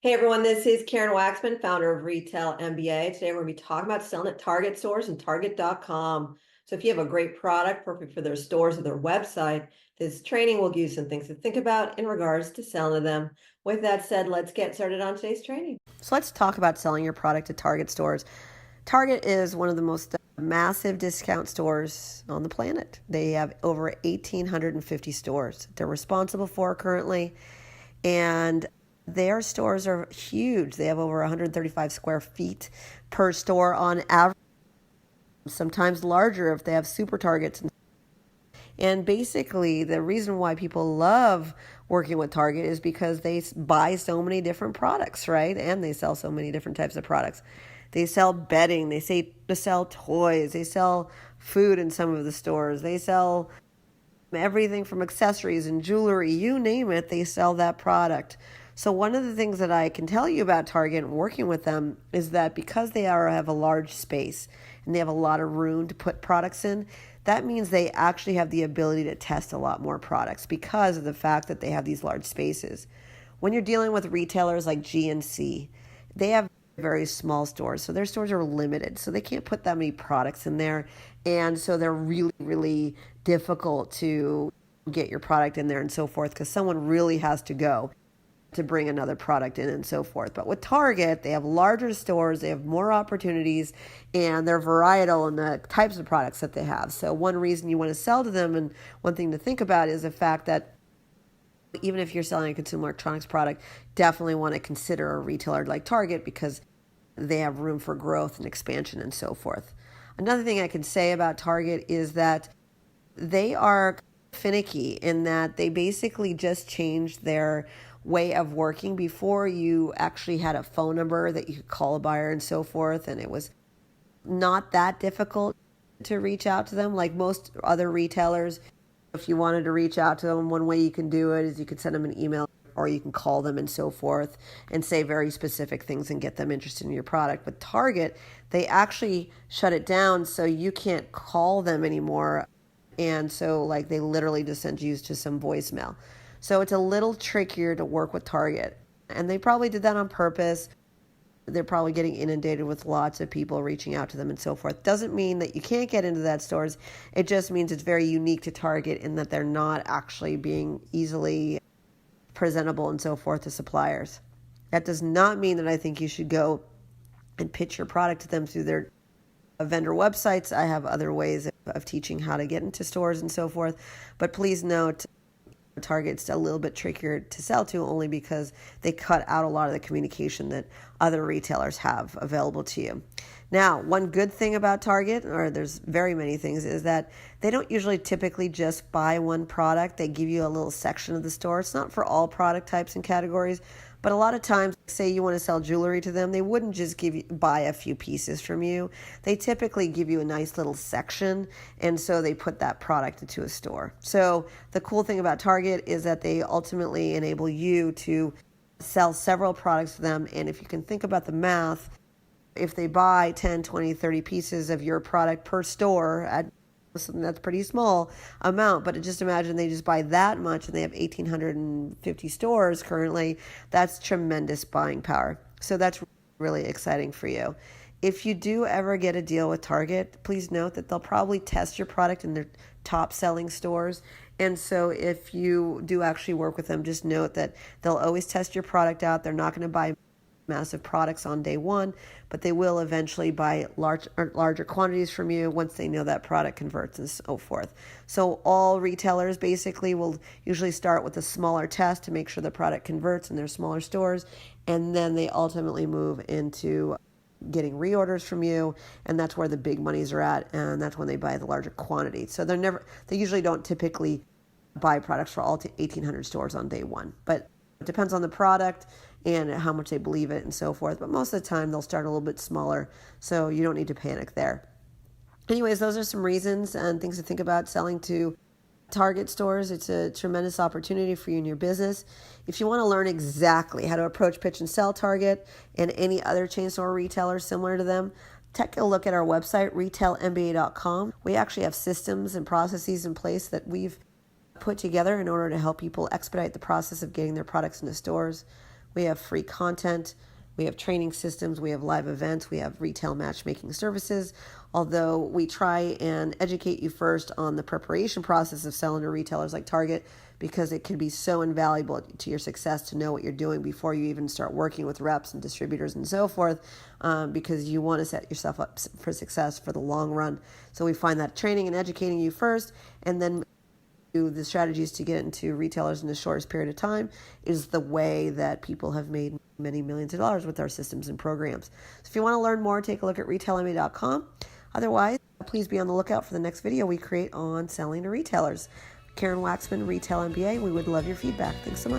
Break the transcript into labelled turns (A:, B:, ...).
A: Hey everyone, this is Karen Waksman, founder of Retail MBA. Today we're going to be talking about selling at Target stores and Target.com. So if you have a great product, perfect for their stores or their website, this training will give you some things to think about in regards to selling them. With that said, let's get started on today's training. So let's talk about selling your product at Target stores. Target is one of the most massive discount stores on the planet. They have over 1,850 stores they're responsible for currently. And their stores are huge. They have over 135 square feet per store on average, sometimes larger if they have super Targets. And basically, the reason why people love working with Target is because they buy so many different products, right? And they sell so many different types of products. They sell bedding, they sell toys, they sell food in some of the stores, they sell everything from accessories and jewelry, you name it, they sell that product. So one of the things that I can tell you about Target and working with them is that because have a large space and they have a lot of room to put products in, that means they actually have the ability to test a lot more products because of the fact that they have these large spaces. When you're dealing with retailers like GNC, they have very small stores, so their stores are limited, so they can't put that many products in there, and so they're really, really difficult to get your product in there and so forth because someone really has to go to bring another product in and so forth. But with Target, they have larger stores, they have more opportunities, and they're varietal in the types of products that they have. So one reason you want to sell to them, and one thing to think about, is the fact that even if you're selling a consumer electronics product, definitely want to consider a retailer like Target because they have room for growth and expansion and so forth. Another thing I can say about Target is that they are finicky in that they basically just changed their way of working. Before, you actually had a phone number that you could call a buyer and so forth, and it was not that difficult to reach out to them like most other retailers. If you wanted to reach out to them, one way you can do it is you could send them an email or you can call them and so forth and say very specific things and get them interested in your product. But Target, they actually shut it down so you can't call them anymore. And so like they literally just send you to some voicemail. So it's a little trickier to work with Target. And they probably did that on purpose. They're probably getting inundated with lots of people reaching out to them and so forth. Doesn't mean that you can't get into that stores. It just means it's very unique to Target in that they're not actually being easily presentable and so forth to suppliers. That does not mean that I think you should go and pitch your product to them through their vendor websites. I have other ways of teaching how to get into stores and so forth. But please note, Target's a little bit trickier to sell to only because they cut out a lot of the communication that other retailers have available to you. Now, one good thing about Target, or there's very many things, is that they don't usually typically just buy one product. They give you a little section of the store. It's not for all product types and categories, but a lot of times, say you want to sell jewelry to them, they wouldn't just buy a few pieces from you. They typically give you a nice little section, and so they put that product into a store. So the cool thing about Target is that they ultimately enable you to sell several products to them, and if you can think about the math, if they buy 10, 20, 30 pieces of your product per store at something that's pretty small amount, but just imagine they just buy that much and they have 1,850 stores currently. That's tremendous buying power. So that's really exciting for you. If you do ever get a deal with Target, please note that they'll probably test your product in their top selling stores. And so if you do actually work with them, just note that they'll always test your product out. They're not going to buy massive products on day one, but they will eventually buy larger quantities from you once they know that product converts and so forth. So all retailers basically will usually start with a smaller test to make sure the product converts in their smaller stores, and then they ultimately move into getting reorders from you, and that's where the big monies are at, and that's when they buy the larger quantity. So they usually don't typically buy products for all 1,800 stores on day one, but it depends on the product and how much they believe it and so forth. But most of the time, they'll start a little bit smaller, so you don't need to panic there. Anyways, those are some reasons and things to think about selling to Target stores. It's a tremendous opportunity for you in your business. If you want to learn exactly how to approach, pitch, and sell Target and any other chain store retailer similar to them, take a look at our website, retailmba.com. We actually have systems and processes in place that we've put together in order to help people expedite the process of getting their products into stores. We have free content. We have training systems. We have live events. We have retail matchmaking services. Although we try and educate you first on the preparation process of selling to retailers like Target, because it can be so invaluable to your success to know what you're doing before you even start working with reps and distributors and so forth, because you want to set yourself up for success for the long run. So we find that training and educating you first, and then the strategies to get into retailers in the shortest period of time, is the way that people have made many millions of dollars with our systems and programs. So if you want to learn more, take a look at retailmba.com. Otherwise, please be on the lookout for the next video we create on selling to retailers. Karen Waksman, Retail MBA. We would love your feedback. Thanks so much.